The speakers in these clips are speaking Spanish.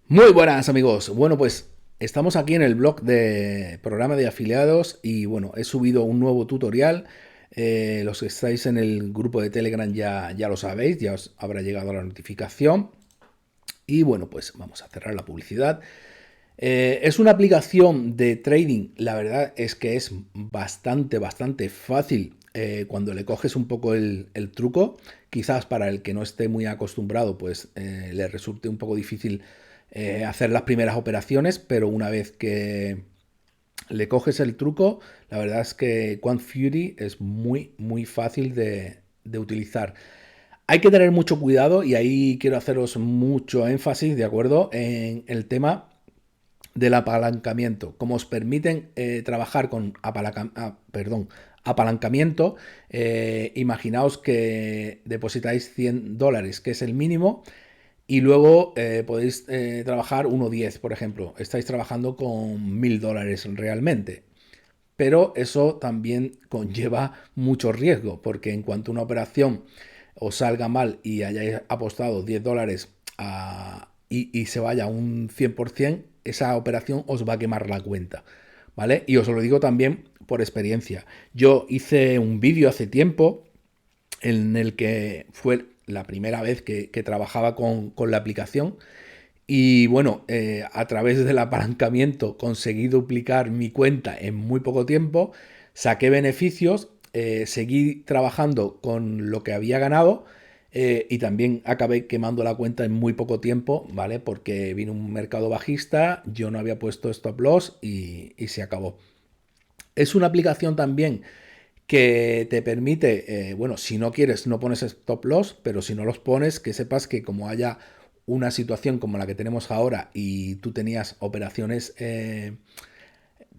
Muy buenas amigos. Bueno, pues estamos aquí en el blog de programa de afiliados y bueno, he subido un nuevo tutorial. Los que estáis en el grupo de Telegram ya lo sabéis, ya os habrá llegado la notificación. Y bueno, pues vamos a cerrar la publicidad. Es una aplicación de trading, la verdad es que es bastante fácil cuando le coges un poco el truco. Quizás para el que no esté muy acostumbrado, pues le resulte un poco difícil hacer las primeras operaciones, pero una vez que le coges el truco, la verdad es que Quant Fury es muy fácil de utilizar. Hay que tener mucho cuidado y ahí quiero haceros mucho énfasis, ¿de acuerdo? En el tema del apalancamiento. Como os permiten trabajar con apalancamiento, imaginaos que depositáis $100, que es el mínimo, y luego podéis trabajar 1,10, por ejemplo. Estáis trabajando con $1.000 realmente. Pero eso también conlleva mucho riesgo, porque en cuanto una operación os salga mal y hayáis apostado $10 y se vaya a un 100%, esa operación os va a quemar la cuenta. ¿Vale? Y os lo digo también por experiencia. Yo hice un vídeo hace tiempo en el que fue la primera vez que trabajaba con la aplicación y bueno, a través del apalancamiento conseguí duplicar mi cuenta en muy poco tiempo, saqué beneficios, seguí trabajando con lo que había ganado y también acabé quemando la cuenta en muy poco tiempo, ¿vale? Porque vino un mercado bajista, yo no había puesto stop loss y se acabó. Es una aplicación también que te permite, bueno, si no quieres no pones stop loss, pero si no los pones, que sepas que como haya una situación como la que tenemos ahora y tú tenías operaciones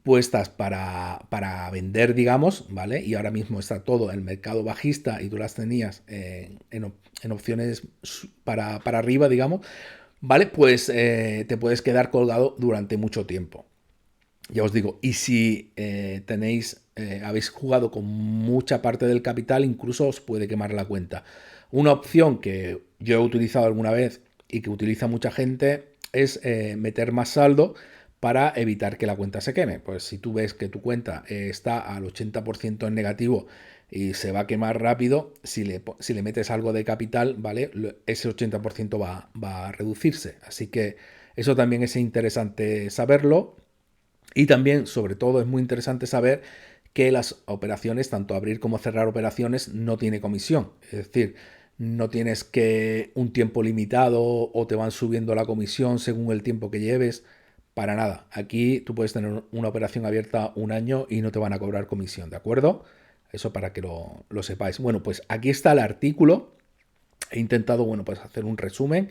puestas para vender, digamos, ¿vale? Y ahora mismo está todo el mercado bajista y tú las tenías en opciones para arriba, digamos, ¿vale? Pues te puedes quedar colgado durante mucho tiempo. Ya os digo, y si habéis jugado con mucha parte del capital, incluso os puede quemar la cuenta. Una opción que yo he utilizado alguna vez y que utiliza mucha gente es meter más saldo para evitar que la cuenta se queme. Pues si tú ves que tu cuenta está al 80% en negativo y se va a quemar rápido, si le metes algo de capital, ¿vale? Ese 80% va a reducirse. Así que eso también es interesante saberlo. Y también, sobre todo, es muy interesante saber que las operaciones, tanto abrir como cerrar operaciones, no tiene comisión. Es decir, no tienes que un tiempo limitado o te van subiendo la comisión según el tiempo que lleves. Para nada. Aquí tú puedes tener una operación abierta un año y no te van a cobrar comisión, ¿de acuerdo? Eso para que lo sepáis. Bueno, pues aquí está el artículo. He intentado, bueno, pues hacer un resumen.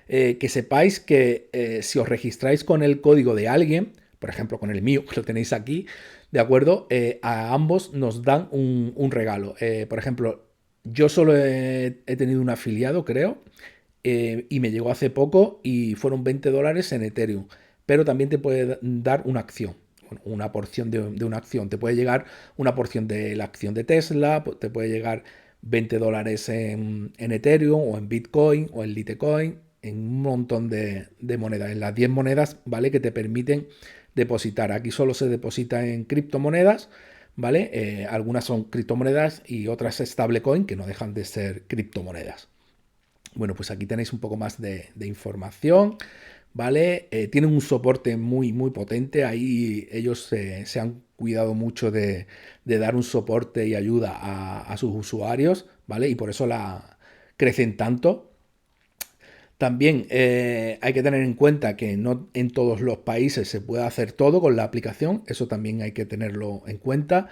Que sepáis que si os registráis con el código de alguien, por ejemplo con el mío, que lo tenéis aquí, ¿de acuerdo? A ambos nos dan un regalo. Por ejemplo, yo solo he tenido un afiliado, creo, y me llegó hace poco y fueron $20 en Ethereum. Pero también te puede dar una acción, una porción de una acción. Te puede llegar una porción de la acción de Tesla, te puede llegar $20 en Ethereum o en Bitcoin o en Litecoin, en un montón de monedas, en las 10 monedas, ¿vale? Que te permiten depositar. Aquí solo se deposita en criptomonedas, ¿vale? Algunas son criptomonedas y otras stablecoin que no dejan de ser criptomonedas. Bueno, pues aquí tenéis un poco más de información, ¿vale? Tienen un soporte muy potente. Ahí ellos se han cuidado mucho de dar un soporte y ayuda a sus usuarios, ¿vale? Y por eso crecen tanto. También hay que tener en cuenta que no en todos los países se puede hacer todo con la aplicación, eso también hay que tenerlo en cuenta.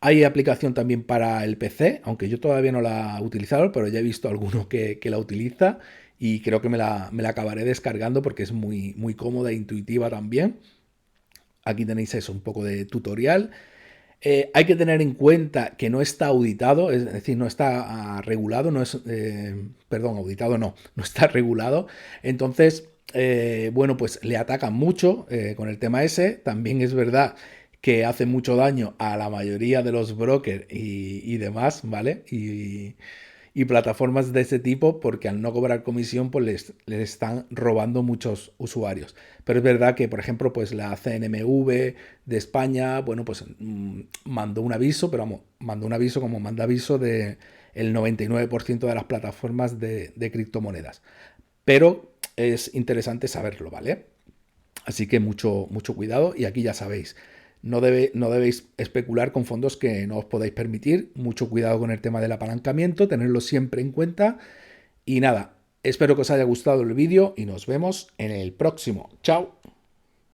Hay aplicación también para el PC, aunque yo todavía no la he utilizado, pero ya he visto alguno que la utiliza y creo que me la acabaré descargando porque es muy cómoda e intuitiva también. Aquí tenéis eso, un poco de tutorial. Hay que tener en cuenta que no está auditado, es decir, no está regulado, no es, perdón, auditado no está regulado. Entonces, bueno, pues le atacan mucho con el tema ese. También es verdad que hace mucho daño a la mayoría de los brokers y demás, ¿vale? y plataformas de ese tipo, porque al no cobrar comisión, pues les están robando muchos usuarios. Pero es verdad que, por ejemplo, pues la CNMV de España, bueno, pues mandó un aviso, pero vamos, mandó un aviso como manda aviso de el 99% de las plataformas de criptomonedas. Pero es interesante saberlo, ¿vale? Así que mucho cuidado y aquí ya sabéis, no debéis especular con fondos que no os podáis permitir. Mucho cuidado con el tema del apalancamiento, tenerlo siempre en cuenta. Y nada, espero que os haya gustado el vídeo y nos vemos en el próximo. Chao.